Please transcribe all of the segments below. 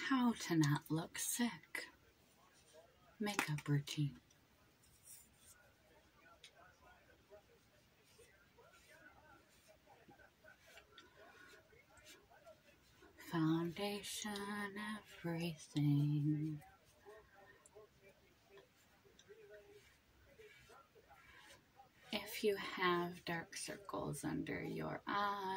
How to not look sick. Makeup routine. Foundation, everything. If you have dark circles under your eyes,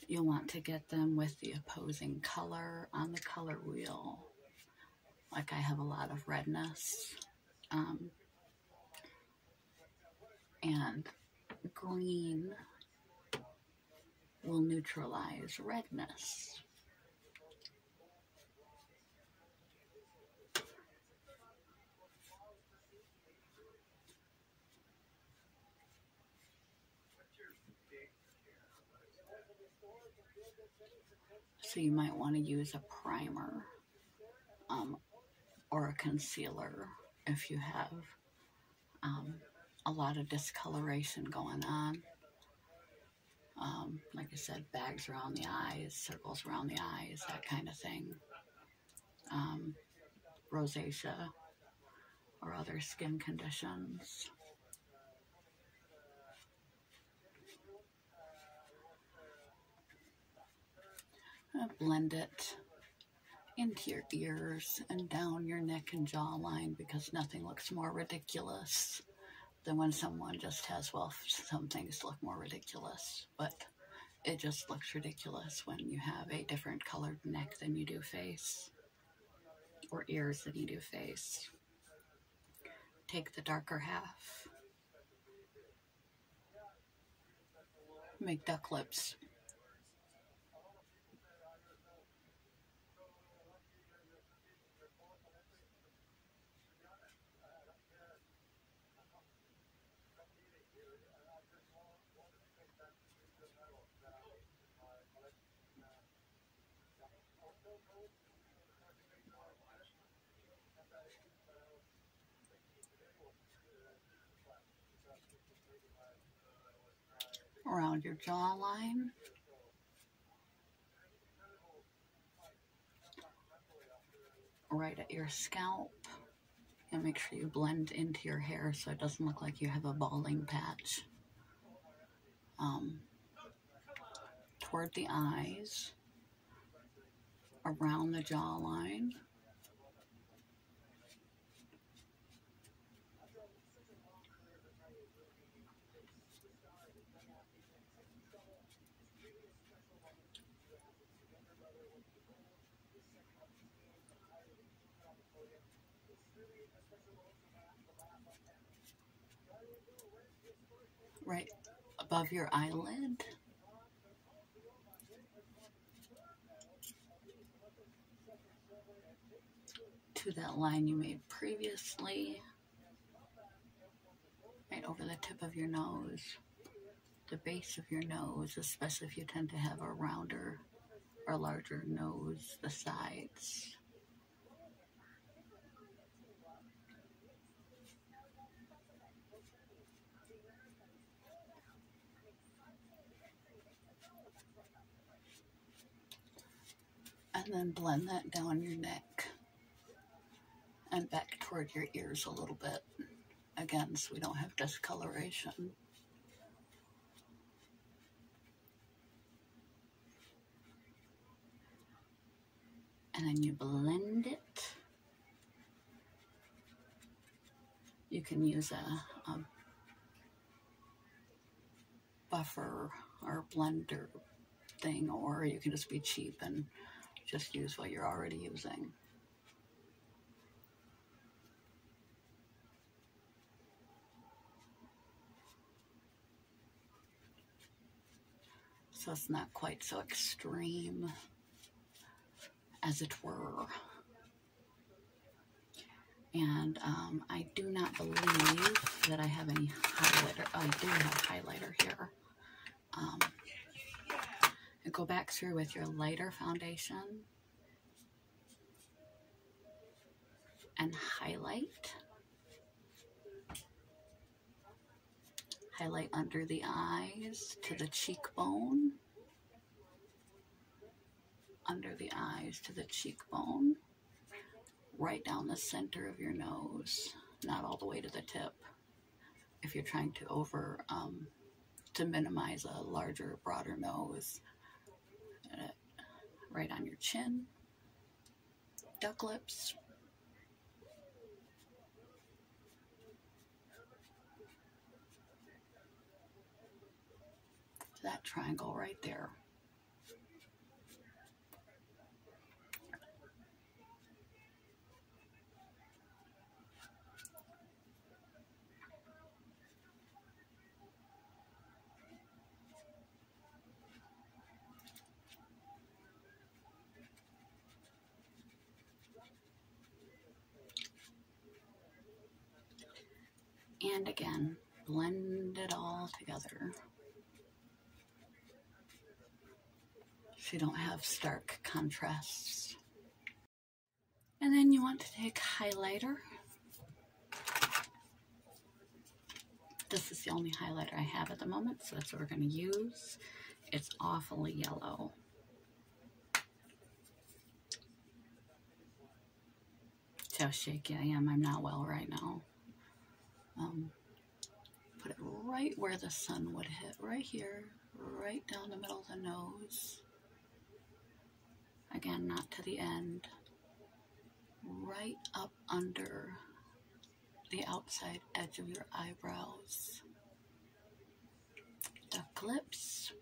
you'll want to get them with the opposing color on the color wheel. Like I have a lot of redness, and green will neutralize redness. So you might want to use a primer or a concealer if you have a lot of discoloration going on. Like I said, bags around the eyes, circles around the eyes, that kind of thing. Rosacea or other skin conditions. Blend it into your ears and down your neck and jawline, because nothing looks more ridiculous than when someone just has, well, some things look more ridiculous, but it just looks ridiculous when you have a different colored neck than you do face, or ears than you do face. Take the darker half. Make duck lips. Around your jawline. Right at your scalp. And make sure you blend into your hair so it doesn't look like you have a balding patch. Toward the eyes. Around the jawline. Right above your eyelid. To that line you made previously. Right over the tip of your nose. The base of your nose, especially if you tend to have a rounder or larger nose, the sides. And then blend that down your neck and back toward your ears a little bit. Again, so we don't have discoloration. And then you blend it. You can use a buffer or blender thing, or you can just be cheap and just use what you're already using. So it's not quite so extreme, as it were. And I do not believe that I have any highlighter. Oh, I do have highlighter here. And go back through with your lighter foundation and highlight highlight under the eyes to the cheekbone. Under the eyes to the cheekbone. Right down the center of your nose. Not all the way to the tip. If you're trying to to minimize a larger, broader nose. Right on your chin. Duck lips. That triangle right there. And again, blend it all together. So you don't have stark contrasts. And then you want to take highlighter. This is the only highlighter I have at the moment, so that's what we're going to use. It's awfully yellow. See how shaky I am. I'm not well right now. Put it right where the sun would hit, right here, right down the middle of the nose. Again, not to the end. Right up under the outside edge of your eyebrows. Duck lips.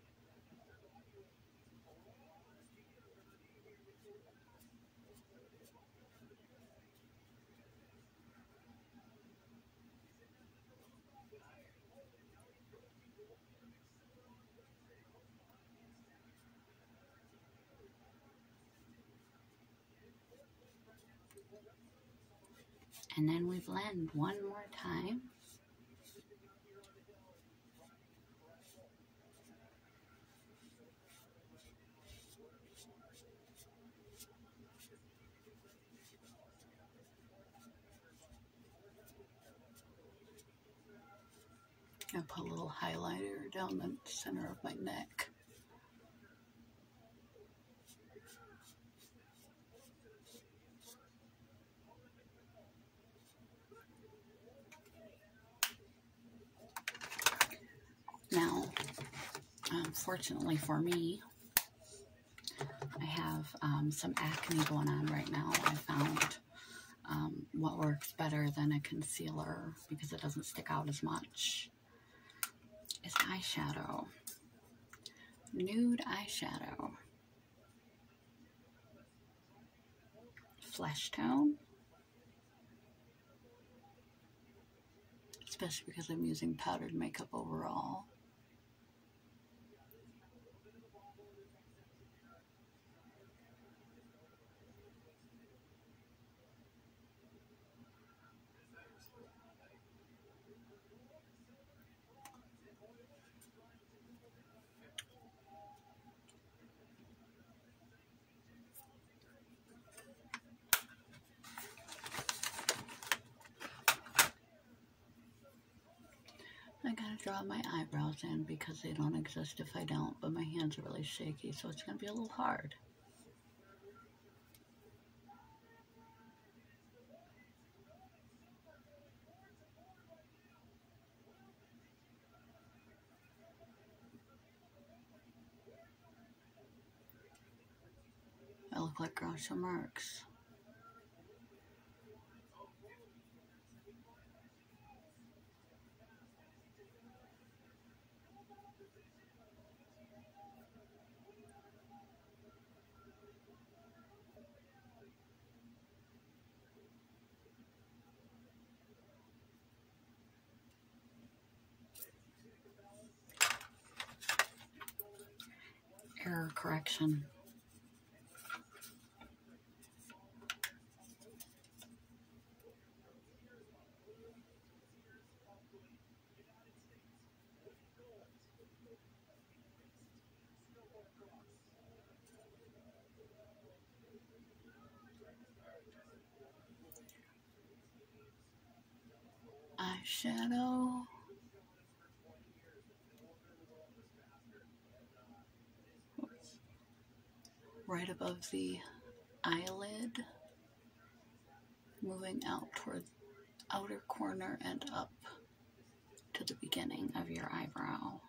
And then we blend one more time. I'll put a little highlighter down the center of my neck. Now, fortunately for me, I have some acne going on right now. I found what works better than a concealer because it doesn't stick out as much is eyeshadow. Nude eyeshadow. Flesh tone. Especially because I'm using powdered makeup overall. I gotta draw my eyebrows in because they don't exist if I don't, but my hands are really shaky, so it's gonna be a little hard. I look like Groucho Marx. Error correction. Eyeshadow. right above the eyelid, moving out toward the outer corner and up to the beginning of your eyebrow.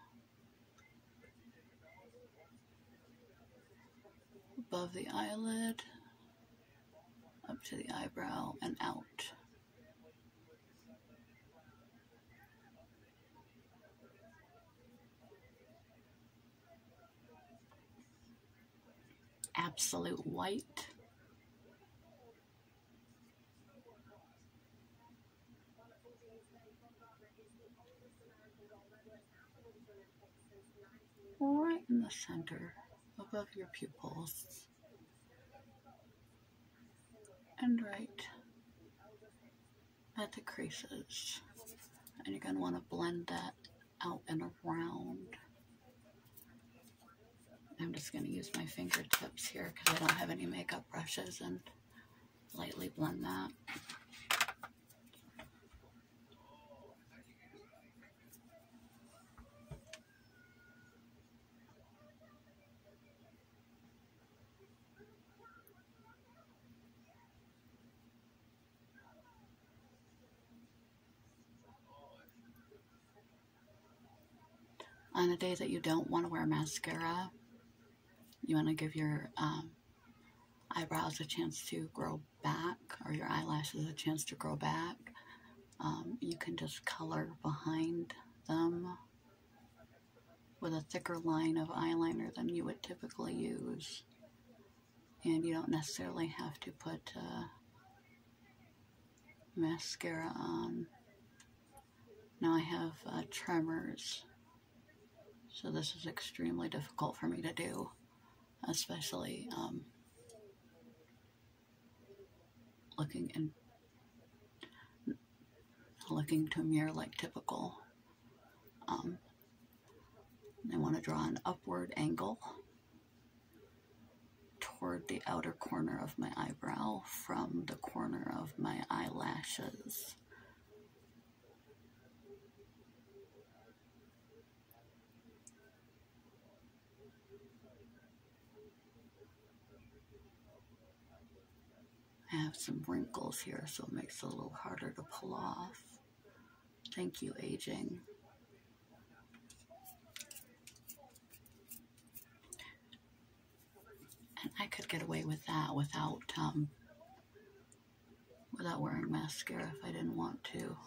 Above the eyelid, up to the eyebrow, and out. Absolute white. Right in the center, above your pupils. And right at the creases. And you're going to want to blend that out and around. I'm just going to use my fingertips here because I don't have any makeup brushes and lightly blend that. On a day that you don't want to wear mascara, you want to give your eyebrows a chance to grow back, or your eyelashes a chance to grow back. You can just color behind them with a thicker line of eyeliner than you would typically use. And you don't necessarily have to put mascara on. Now I have tremors, so this is extremely difficult for me to do, especially looking to a mirror like typical. I want to draw an upward angle toward the outer corner of my eyebrow from the corner of my eyelashes. I have some wrinkles here, so it makes it a little harder to pull off. Thank you, aging. And I could get away with that without wearing mascara if I didn't want to.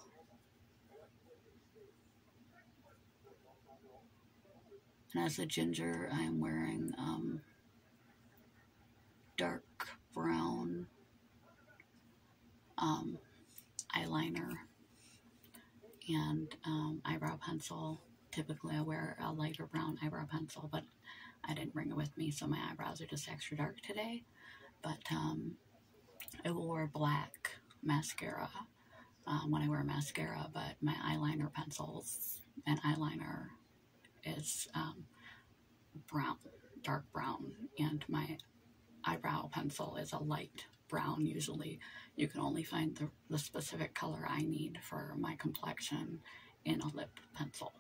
And as a ginger, I'm wearing dark brown eyeliner and eyebrow pencil. Typically I wear a lighter brown eyebrow pencil, but I didn't bring it with me, so my eyebrows are just extra dark today. But I will wear black mascara when I wear mascara, but my eyeliner pencils and eyeliner is brown, dark brown, and my eyebrow pencil is a light brown. Usually you can only find the specific color I need for my complexion in a lip pencil.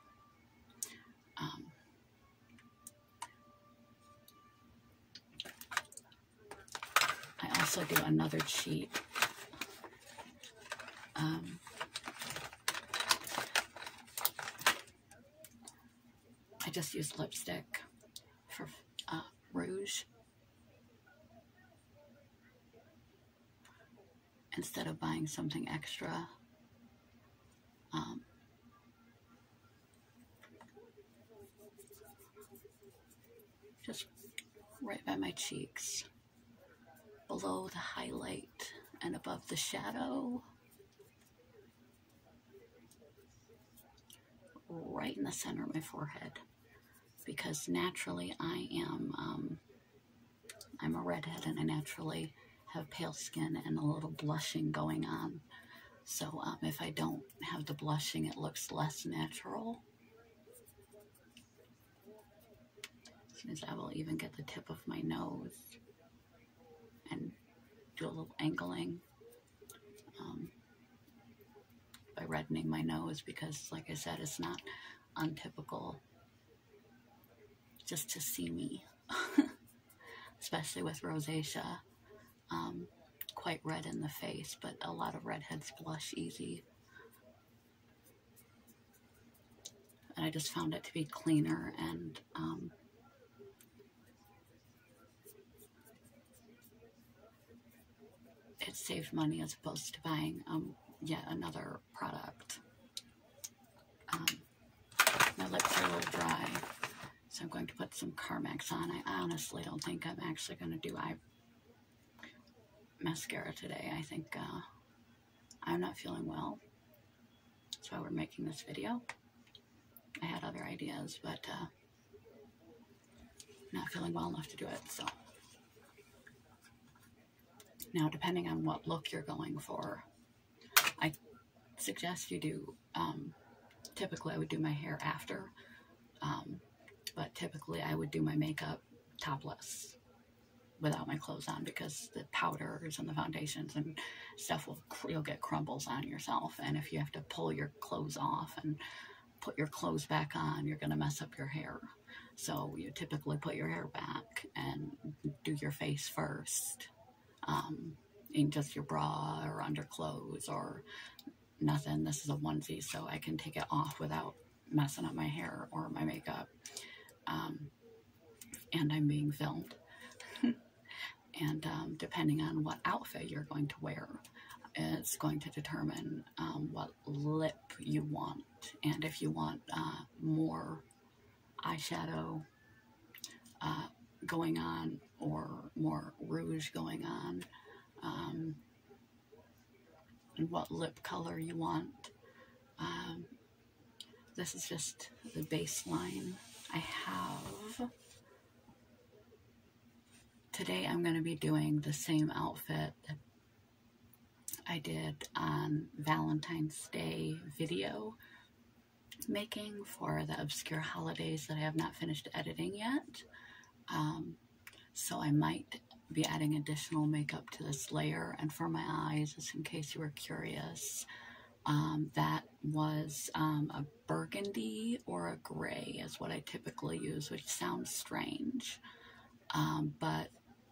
I also do another cheat. I just use lipstick for rouge instead of buying something extra. Just right by my cheeks, below the highlight and above the shadow, right in the center of my forehead, because naturally I'm a redhead and I naturally have pale skin and a little blushing going on. So if I don't have the blushing, it looks less natural. As I will even get the tip of my nose and do a little angling by reddening my nose, because like I said, it's not untypical just to see me especially with rosacea. Quite red in the face, but a lot of redheads blush easy. And I just found it to be cleaner, and it saved money as opposed to buying yet another product. My lips are a little dry, so I'm going to put some Carmex on. I honestly don't think I'm actually going to do eye mascara today. I think I'm not feeling well. That's why we're making this video. I had other ideas, but not feeling well enough to do it. So now, depending on what look you're going for, I suggest you do, typically I would do my hair after, but typically I would do my makeup topless without my clothes on, because the powders and the foundations and stuff you'll get crumbles on yourself, and if you have to pull your clothes off and put your clothes back on, you're going to mess up your hair. So you typically put your hair back and do your face first, in just your bra or underclothes or nothing. This is a onesie, so I can take it off without messing up my hair or my makeup. And I'm being filmed. And depending on what outfit you're going to wear, it's going to determine what lip you want. And if you want more eyeshadow going on, or more rouge going on, and what lip color you want. This is just the baseline I have. Today I'm going to be doing the same outfit that I did on Valentine's Day video making for the obscure holidays that I have not finished editing yet. So I might be adding additional makeup to this layer. And for my eyes, just in case you were curious, that was a burgundy or a gray is what I typically use, which sounds strange. But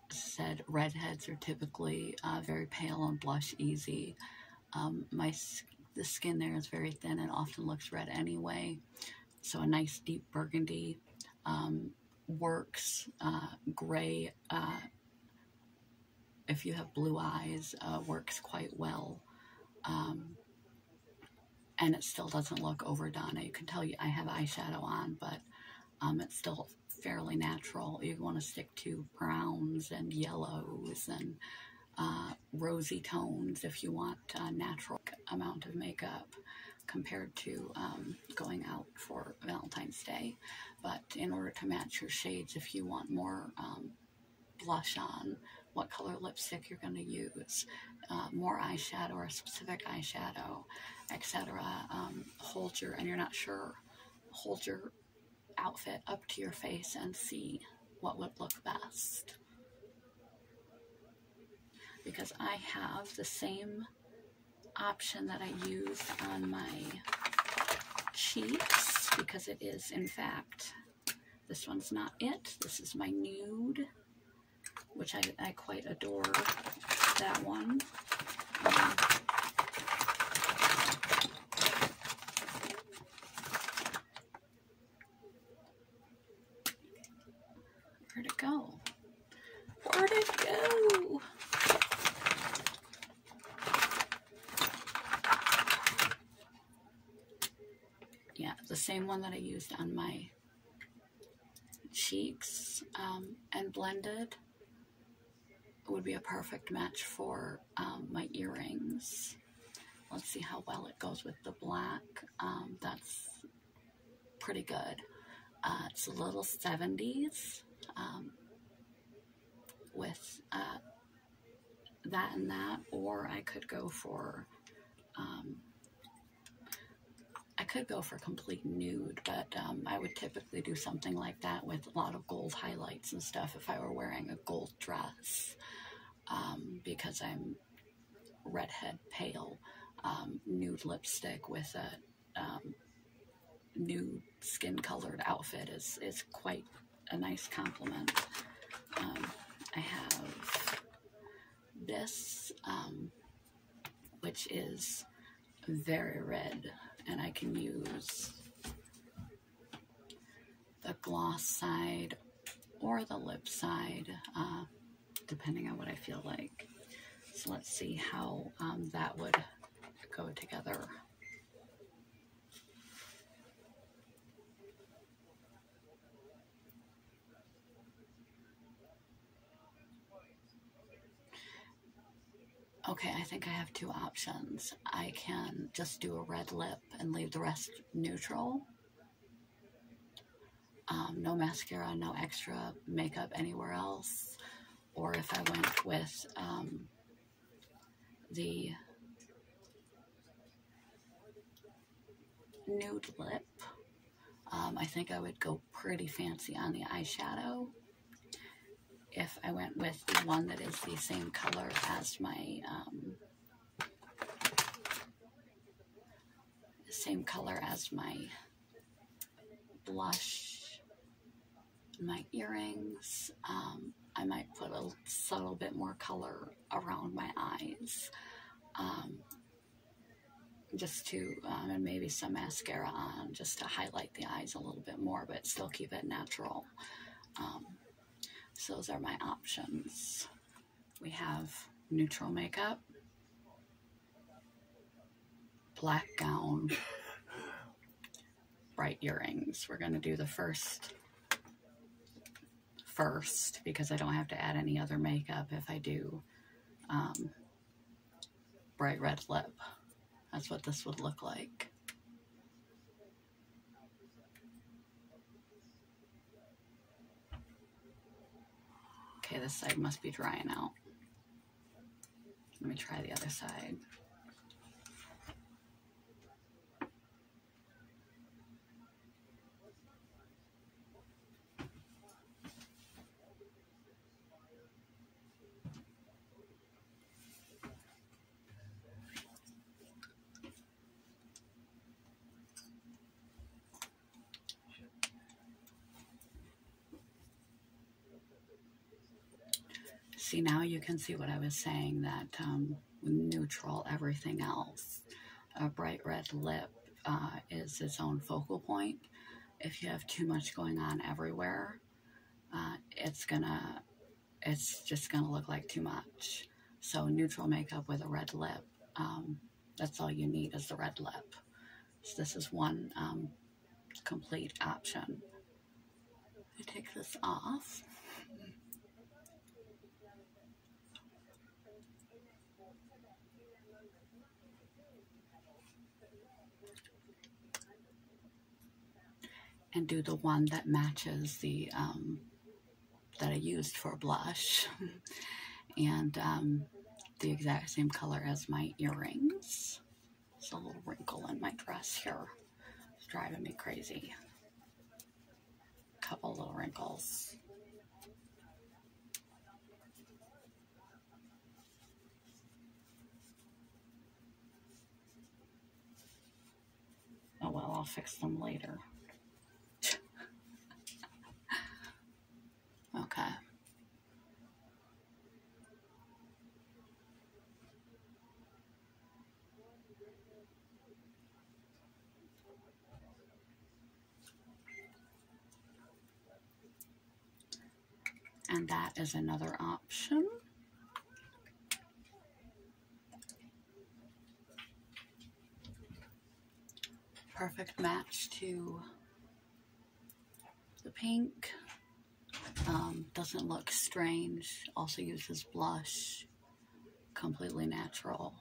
said redheads are typically very pale and blush easy. The skin there is very thin and often looks red anyway, so a nice deep burgundy works. Gray, if you have blue eyes, works quite well, and it still doesn't look overdone. You can tell I have eyeshadow on, but it's still fairly natural. You want to stick to browns and yellows and rosy tones if you want a natural amount of makeup compared to going out for Valentine's Day. But in order to match your shades, if you want more blush on, what color lipstick you're going to use, more eyeshadow or a specific eyeshadow, etc. And you're not sure, hold your outfit up to your face and see what would look best. Because I have the same option that I used on my cheeks, because it is, in fact, this one's not it. This is my nude, which I quite adore that one. Where'd it go? Where'd it go? Yeah, the same one that I used on my cheeks and blended would be a perfect match for my earrings. Let's see how well it goes with the black. That's pretty good. It's a little 70s with that and that, or I could go for complete nude, but I would typically do something like that with a lot of gold highlights and stuff if I were wearing a gold dress, because I'm redhead pale. Nude lipstick with a nude skin colored outfit is quite a nice compliment. I have this, which is very red, and I can use the gloss side or the lip side, depending on what I feel like. So let's see how that would go together. Okay, I think I have two options. I can just do a red lip and leave the rest neutral. No mascara, no extra makeup anywhere else. Or if I went with the nude lip, I think I would go pretty fancy on the eyeshadow. If I went with the one that is the same color as my blush, my earrings, I might put a subtle bit more color around my eyes, just to, and maybe some mascara on, just to highlight the eyes a little bit more, but still keep it natural. So those are my options. We have neutral makeup, black gown, bright earrings. We're going to do the first because I don't have to add any other makeup if I do bright red lip. That's what this would look like. Okay, this side must be drying out. Let me try the other side. See, now you can see what I was saying, that neutral everything else. A bright red lip is its own focal point. If you have too much going on everywhere, it's just gonna look like too much. So neutral makeup with a red lip, that's all you need is the red lip. So this is one complete option. I take this off. And do the one that matches the that I used for blush, and the exact same color as my earrings. There's a little wrinkle in my dress here. It's driving me crazy. Couple little wrinkles. Oh well, I'll fix them later. Okay. And that is another option. Perfect match to the pink. Doesn't look strange. Also uses blush. Completely natural.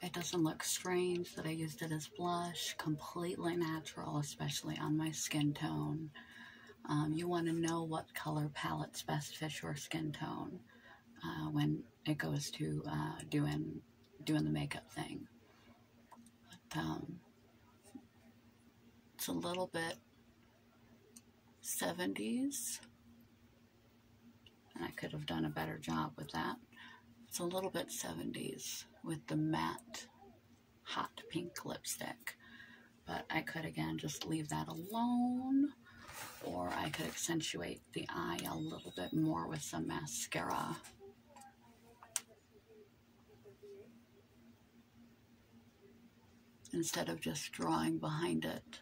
It doesn't look strange that I used it as blush. Completely natural, especially on my skin tone. You want to know what color palettes best fit your skin tone when it goes to doing the makeup thing. But it's a little bit 70s, and I could have done a better job with that. It's a little bit 70s with the matte hot pink lipstick. But I could, again, just leave that alone, or I could accentuate the eye a little bit more with some mascara. Instead of just drawing behind it.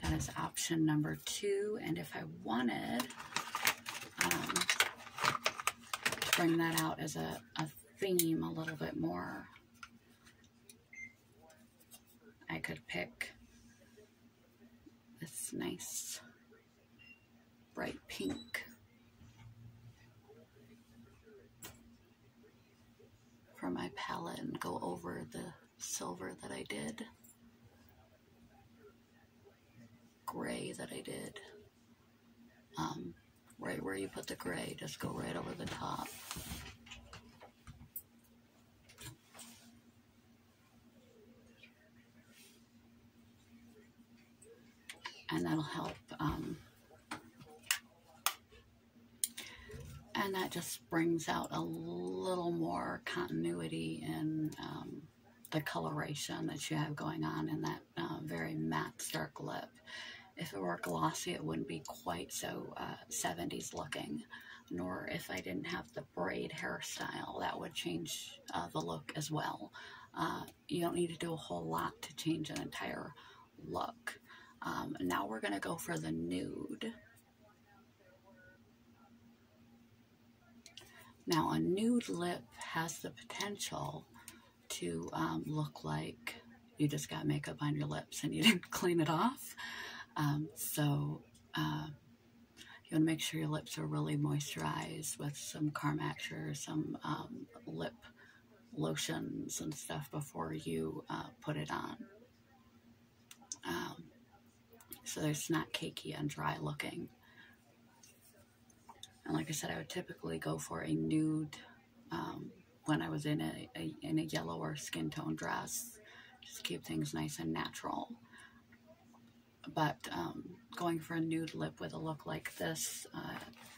That is option number 2. And if I wanted to bring that out as a theme a little bit more, I could pick this nice bright pink for my palette and go over the silver that I did, gray that I did. Right where you put the gray, just go right over the top. And that'll help. And that just brings out a little more continuity in the coloration that you have going on in that very matte dark lip. If it were glossy, it wouldn't be quite so 70s looking. Nor if I didn't have the braid hairstyle, that would change the look as well. You don't need to do a whole lot to change an entire look. Now we're going to go for the nude. Now, a nude lip has the potential to look like you just got makeup on your lips and you didn't clean it off. So you want to make sure your lips are really moisturized with some Carmex or some lip lotions and stuff before you put it on. So it's not cakey and dry looking. And like I said, I would typically go for a nude when I was in a yellower skin tone dress. Just keep things nice and natural. But going for a nude lip with a look like this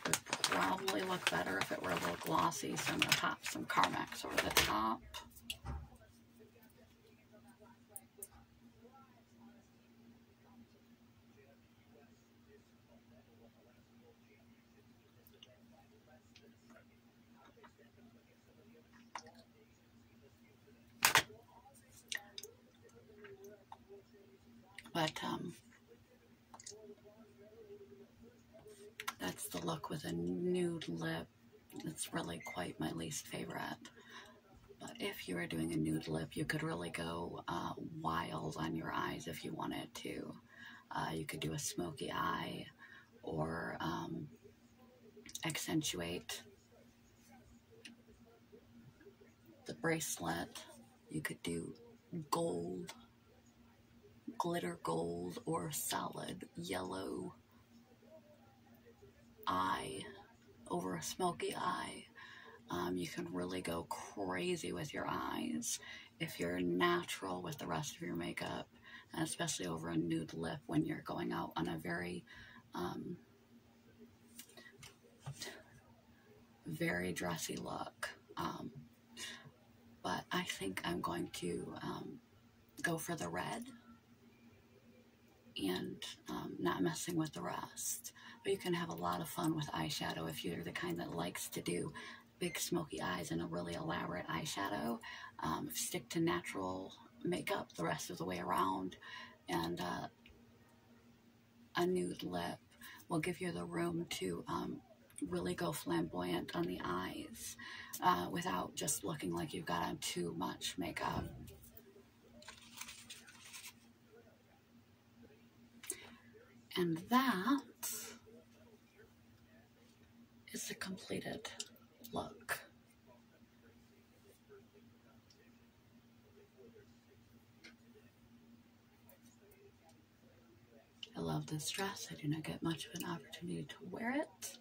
would probably look better if it were a little glossy. So I'm going to pop some Carmex over the top. But that's the look with a nude lip. It's really quite my least favorite. But if you were doing a nude lip, you could really go wild on your eyes if you wanted to. You could do a smoky eye or accentuate the bracelet. You could do gold, glitter gold, or solid yellow eye over a smoky eye. You can really go crazy with your eyes if you're natural with the rest of your makeup, and especially over a nude lip when you're going out on a very very dressy look. But I think I'm going to go for the red and not messing with the rest. But you can have a lot of fun with eyeshadow if you're the kind that likes to do big smoky eyes and a really elaborate eyeshadow. Stick to natural makeup the rest of the way around, and a nude lip. will give you the room to really go flamboyant on the eyes without just looking like you've got on too much makeup. And that is the completed look. I love this dress. I do not get much of an opportunity to wear it.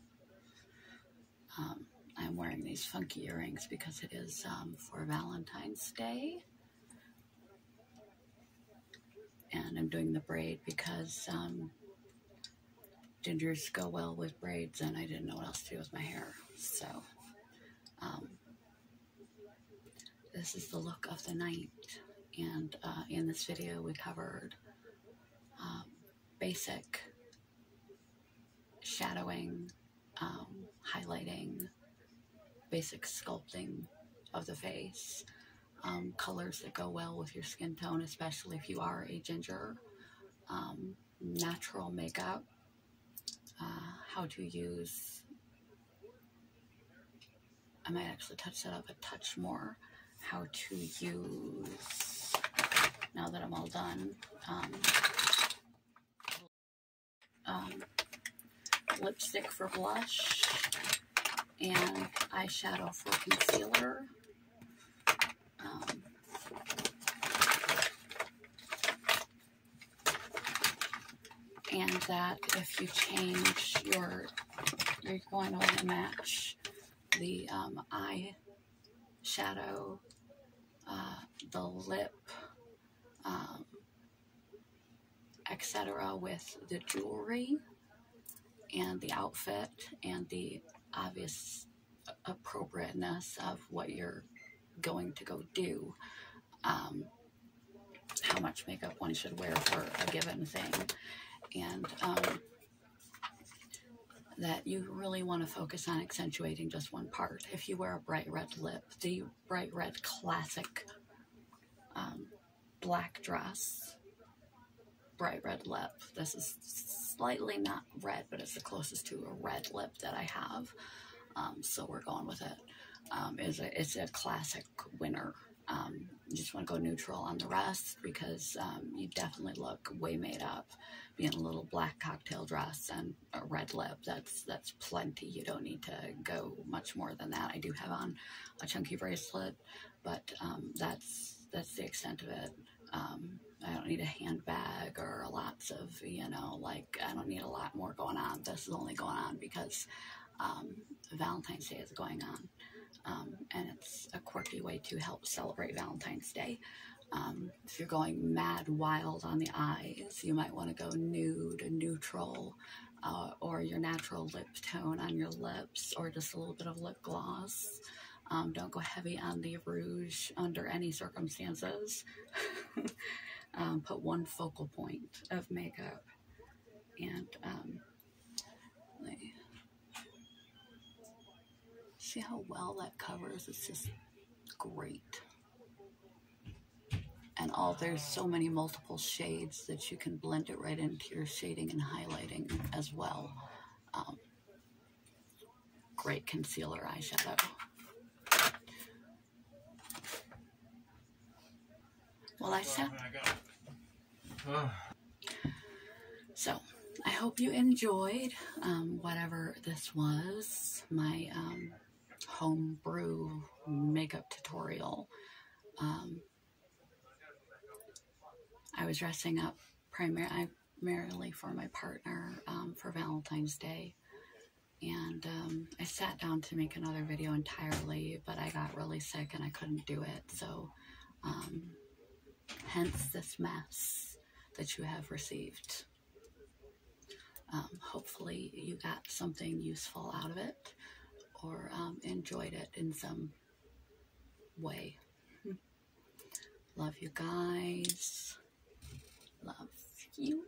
I'm wearing these funky earrings because it is for Valentine's Day. And I'm doing the braid because gingers go well with braids, and I didn't know what else to do with my hair. So this is the look of the night. And in this video we covered basic shadowing, highlighting, basic sculpting of the face, colors that go well with your skin tone, especially if you are a ginger, natural makeup, how to use, I might actually touch that up a touch more, how to use, now that I'm all done, lipstick for blush and eyeshadow for concealer. And that if you change you're going to want to match the eye shadow, the lip, etc. with the jewelry and the outfit and the obvious appropriateness of what you're going to go do. How much makeup one should wear for a given thing. And that you really want to focus on accentuating just one part. If you wear a bright red lip, the bright red classic black dress, bright red lip, this is slightly not red, but it's the closest to a red lip that I have, so we're going with it. It's a classic winner. You just want to go neutral on the rest because you definitely look way made up. Being a little black cocktail dress and a red lip, that's plenty. You don't need to go much more than that. I do have on a chunky bracelet, but that's the extent of it. I don't need a handbag or lots of, like, I don't need a lot more going on. This is only going on because Valentine's Day is going on. And it's a quirky way to help celebrate Valentine's Day. If you're going mad wild on the eyes, you might want to go nude, neutral, or your natural lip tone on your lips, or just a little bit of lip gloss. Don't go heavy on the rouge under any circumstances. Put one focal point of makeup. And see how well that covers? It's just great. And there's so many multiple shades that you can blend it right into your shading and highlighting as well. Great concealer eyeshadow. Well, I said. So, I hope you enjoyed whatever this was, my homebrew makeup tutorial. I was dressing up primarily for my partner for Valentine's Day, and I sat down to make another video entirely, but I got really sick and I couldn't do it, so hence this mess that you have received. Hopefully you got something useful out of it, or enjoyed it in some way. Love you guys. Love you.